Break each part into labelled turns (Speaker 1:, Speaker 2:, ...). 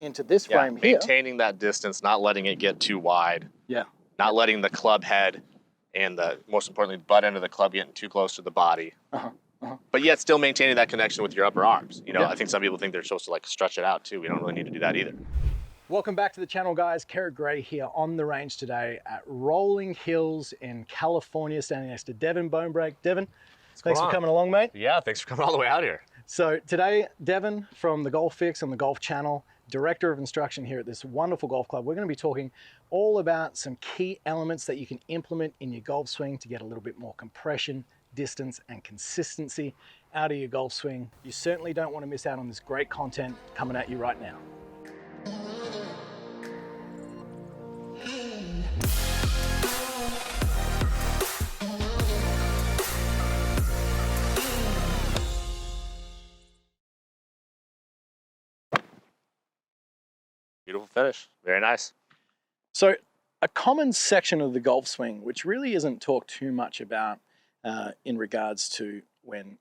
Speaker 1: into this frame here.
Speaker 2: Maintaining that distance, not letting it get too wide.
Speaker 1: Yeah.
Speaker 2: Not letting the club head and most importantly, the butt end of the club getting too close to the body. But yet still maintaining that connection with your upper arms. You know, I think some people think they're supposed to like stretch it out too. We don't really need to do that either.
Speaker 1: Welcome back to the channel, guys. Kerrod Gray here on the range today at Rolling Hills in California, standing next to Devan Bonebreak. Devan, thanks for coming along, mate.
Speaker 2: Yeah, thanks for coming all the way out here.
Speaker 1: So today, Devan from the Golf Fix and the Golf Channel, Director of Instruction here at this wonderful golf club. We're going to be talking all about some key elements that you can implement in your golf swing to get a little bit more compression, distance, and consistency out of your golf swing. You certainly don't want to miss out on this great content coming at you right now.
Speaker 2: Beautiful finish. Very nice.
Speaker 1: So a common section of the golf swing, which really isn't talked too much about in regards to when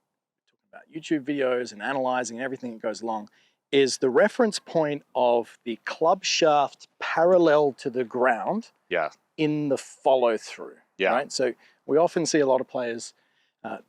Speaker 1: talking about YouTube videos and analyzing everything that goes along, is the reference point of the club shaft parallel to the ground in the follow through. Right? So we often see a lot of players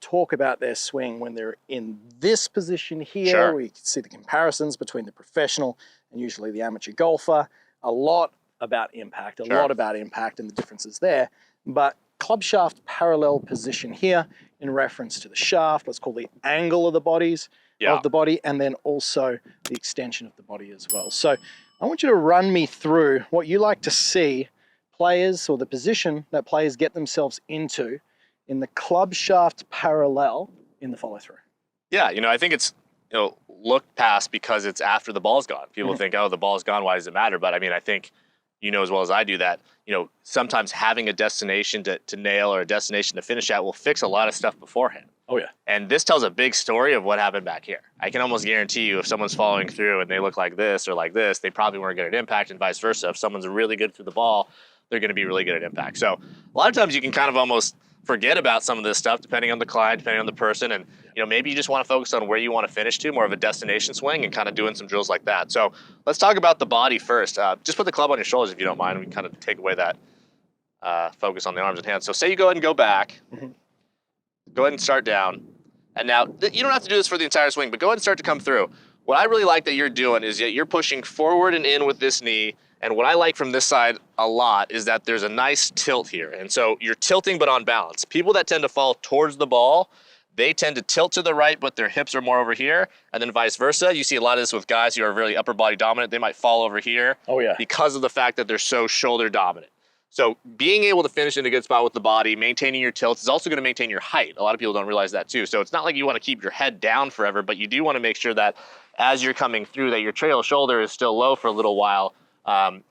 Speaker 1: talk about their swing when they're in this position here. We can see the comparisons between the professional and usually the amateur golfer. A lot about impact, a lot about impact and the differences there. But club shaft parallel position here in reference to the shaft, let's call the angle of the bodies of the body, and then also the extension of the body as well. So I want you to run me through what you like to see players, or the position that players get themselves into in the club shaft parallel in the follow through.
Speaker 2: Yeah, you know, I think it's, you know, looked past because it's after the ball's gone. People think, oh, the ball's gone, why does it matter? But I mean, I think you know as well as I do that, you know, sometimes having a destination to nail or a destination to finish at will fix a lot of stuff beforehand.
Speaker 1: Oh yeah.
Speaker 2: And this tells a big story of what happened back here. I can almost guarantee you if someone's following through and they look like this or like this, they probably weren't good at impact, and vice versa. If someone's really good through the ball, they're going to be really good at impact. So a lot of times you can kind of almost forget about some of this stuff depending on the client, depending on the person, and you know, maybe you just want to focus on where you want to finish to, more of a destination swing, and kind of doing some drills like that. So let's talk about the body first. Just put the club on your shoulders if you don't mind. We can kind of take away that focus on the arms and hands. So say you go ahead and go back, go ahead and start down, and now you don't have to do this for the entire swing, but go ahead and start to come through. What I really like that you're doing is that you're pushing forward and in with this knee. And what I like from this side a lot is that there's a nice tilt here. And so you're tilting but on balance. People that tend to fall towards the ball, they tend to tilt to the right, but their hips are more over here. And then vice versa. You see a lot of this with guys who are really upper body dominant. They might fall over here because of the fact that they're so shoulder dominant. So being able to finish in a good spot with the body, maintaining your tilt is also going to maintain your height. A lot of people don't realize that too. So it's not like you want to keep your head down forever, but you do want to make sure that as you're coming through that your trail shoulder is still low for a little while.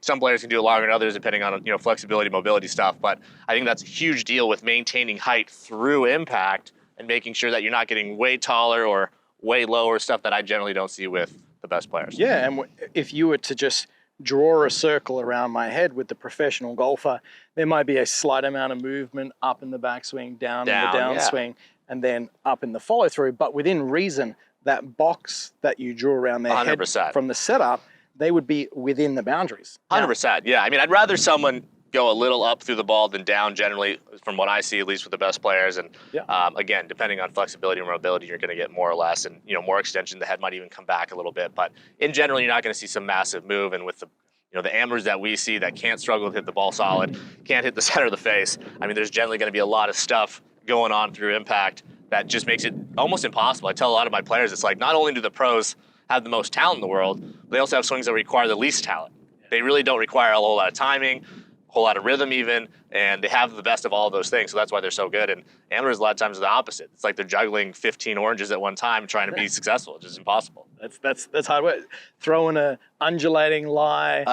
Speaker 2: Some players can do it longer than others depending on, you know, flexibility, mobility stuff, but I think that's a huge deal with maintaining height through impact and making sure that you're not getting way taller or way lower, stuff that I generally don't see with the best players.
Speaker 1: Yeah, and if you were to just draw a circle around my head with the professional golfer, there might be a slight amount of movement up in the backswing, down in the downswing, and then up in the follow through, but within reason, that box that you draw around their
Speaker 2: 100%.
Speaker 1: head from the setup, they would be within the boundaries.
Speaker 2: 100%, yeah. I mean, I'd rather someone go a little up through the ball than down generally, from what I see, at least with the best players. And again, depending on flexibility or mobility, you're going to get more or less, and you know, more extension. The head might even come back a little bit, but in general, you're not going to see some massive move. And with the, you know, the amateurs that we see that can't struggle to hit the ball solid, can't hit the center of the face. I mean, there's generally going to be a lot of stuff going on through impact that just makes it almost impossible. I tell a lot of my players, it's like not only do the pros have the most talent in the world, they also have swings that require the least talent. They really don't require a whole lot of timing, a whole lot of rhythm even, and they have the best of all of those things, so that's why they're so good. And amateurs a lot of times are the opposite. It's like they're juggling 15 oranges at one time trying to be successful. It's just impossible.
Speaker 1: That's hard work. Throwing a undulating lie,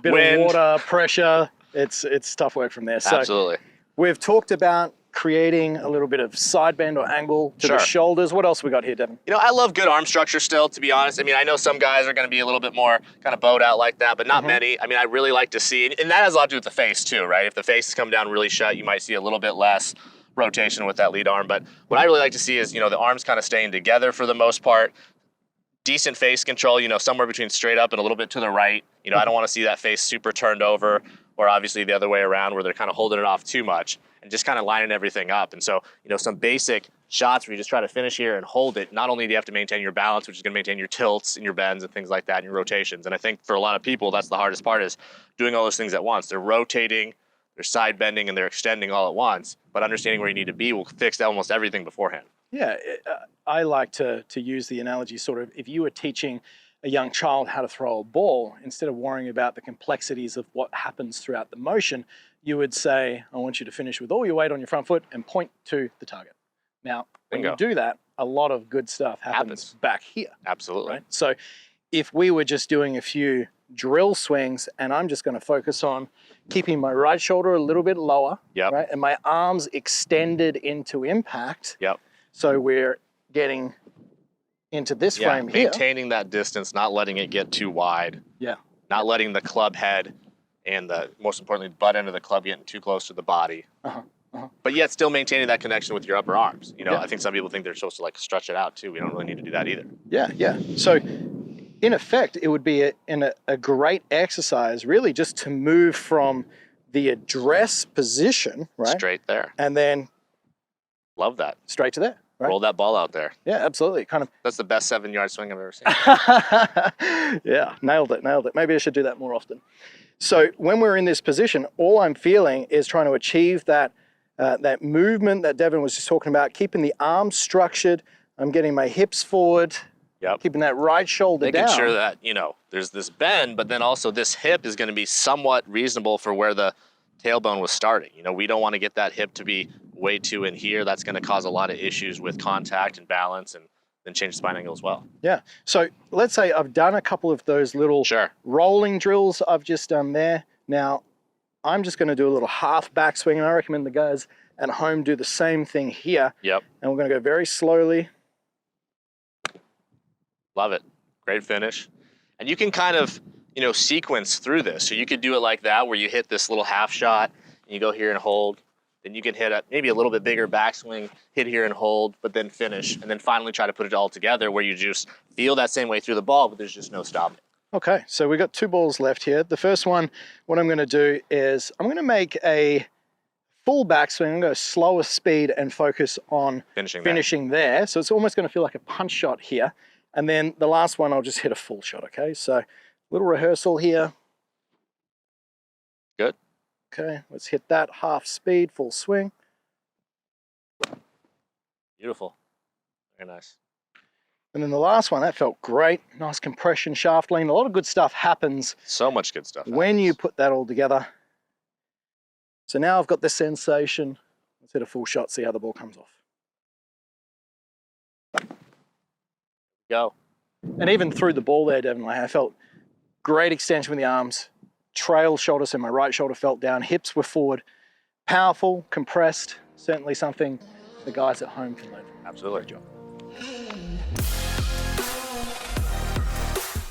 Speaker 1: bit of water, pressure, it's tough work from there. So
Speaker 2: absolutely.
Speaker 1: We've talked about creating a little bit of side bend or angle to the shoulders. What else we got here, Devan?
Speaker 2: You know, I love good arm structure still, to be honest. I mean, I know some guys are going to be a little bit more kind of bowed out like that, but not many. I mean, I really like to see, and that has a lot to do with the face too, right? If the face is come down really shut, you might see a little bit less rotation with that lead arm. But what I really like to see is, you know, the arms kind of staying together for the most part. decent face control, you know, somewhere between straight up and a little bit to the right. You know, I don't want to see that face super turned over, or obviously the other way around where they're kind of holding it off too much, and just kind of lining everything up. And so, you know, some basic shots where you just try to finish here and hold it. Not only do you have to maintain your balance, which is going to maintain your tilts and your bends and things like that and your rotations. And I think for a lot of people, that's the hardest part, is doing all those things at once. They're rotating, they're side bending, and they're extending all at once. But understanding where you need to be will fix almost everything beforehand.
Speaker 1: Yeah, I like to use the analogy sort of, if you were teaching a young child how to throw a ball, instead of worrying about the complexities of what happens throughout the motion, you would say, I want you to finish with all your weight on your front foot and point to the target. Now, when you do that, a lot of good stuff happens back here.
Speaker 2: Absolutely.
Speaker 1: Right? So if we were just doing a few drill swings, and I'm just going to focus on keeping my right shoulder a little bit lower, right, and my arms extended into impact. So we're getting into this frame here.
Speaker 2: Maintaining that distance, not letting it get too wide. Not letting the club head and the, most importantly, the butt end of the club getting too close to the body. But yet still maintaining that connection with your upper arms. You know, I think some people think they're supposed to like stretch it out too. We don't really need to do that either.
Speaker 1: So in effect, it would be a great exercise really just to move from the address position, right?
Speaker 2: Straight there.
Speaker 1: And then
Speaker 2: love that.
Speaker 1: Straight to there. Right?
Speaker 2: Roll that ball out there.
Speaker 1: Yeah, absolutely. Kind of.
Speaker 2: That's the best 7-yard swing I've ever seen.
Speaker 1: Yeah, nailed it. Maybe I should do that more often. So when we're in this position, all I'm feeling is trying to achieve that that movement that Devan was just talking about, keeping the arms structured. I'm getting my hips forward. Keeping that right shoulder down.
Speaker 2: Making sure that, you know, there's this bend, but then also this hip is going to be somewhat reasonable for where the tailbone was starting. You know, we don't want to get that hip to be way too in here. That's going to cause a lot of issues with contact and balance, and then change the spine angle as well. Yeah.
Speaker 1: So let's say I've done a couple of those little rolling drills I've just done there. Now I'm just going to do a little half backswing, and I recommend the guys at home do the same thing here. And we're going to go very slowly.
Speaker 2: Love it. Great finish. And you can kind of, you know, sequence through this. So you could do it like that, where you hit this little half shot and you go here and hold. Then you can hit maybe a little bit bigger backswing, hit here and hold, but then finish. And then finally try to put it all together where you just feel that same way through the ball, but there's just no stopping.
Speaker 1: Okay, so we've got 2 balls left here. The first one, what I'm going to do is I'm going to make a full backswing. I'm going to go slower speed and focus on finishing there. So it's almost going to feel like a punch shot here. And then the last one, I'll just hit a full shot, okay? So little rehearsal here.
Speaker 2: Good.
Speaker 1: Okay, let's hit that half speed, full swing.
Speaker 2: Beautiful. Very nice.
Speaker 1: And then the last one, that felt great. Nice compression, shaft lean. A lot of good stuff happens.
Speaker 2: So much good stuff
Speaker 1: when you put that all together. So now I've got this sensation. Let's hit a full shot, see how the ball comes off.
Speaker 2: Go.
Speaker 1: And even through the ball there, Devan, I felt great extension with the arms, trail shoulder, so my right shoulder felt down, hips were forward, powerful, compressed, certainly something the guys at home can learn from.
Speaker 2: Absolutely.
Speaker 1: Great job.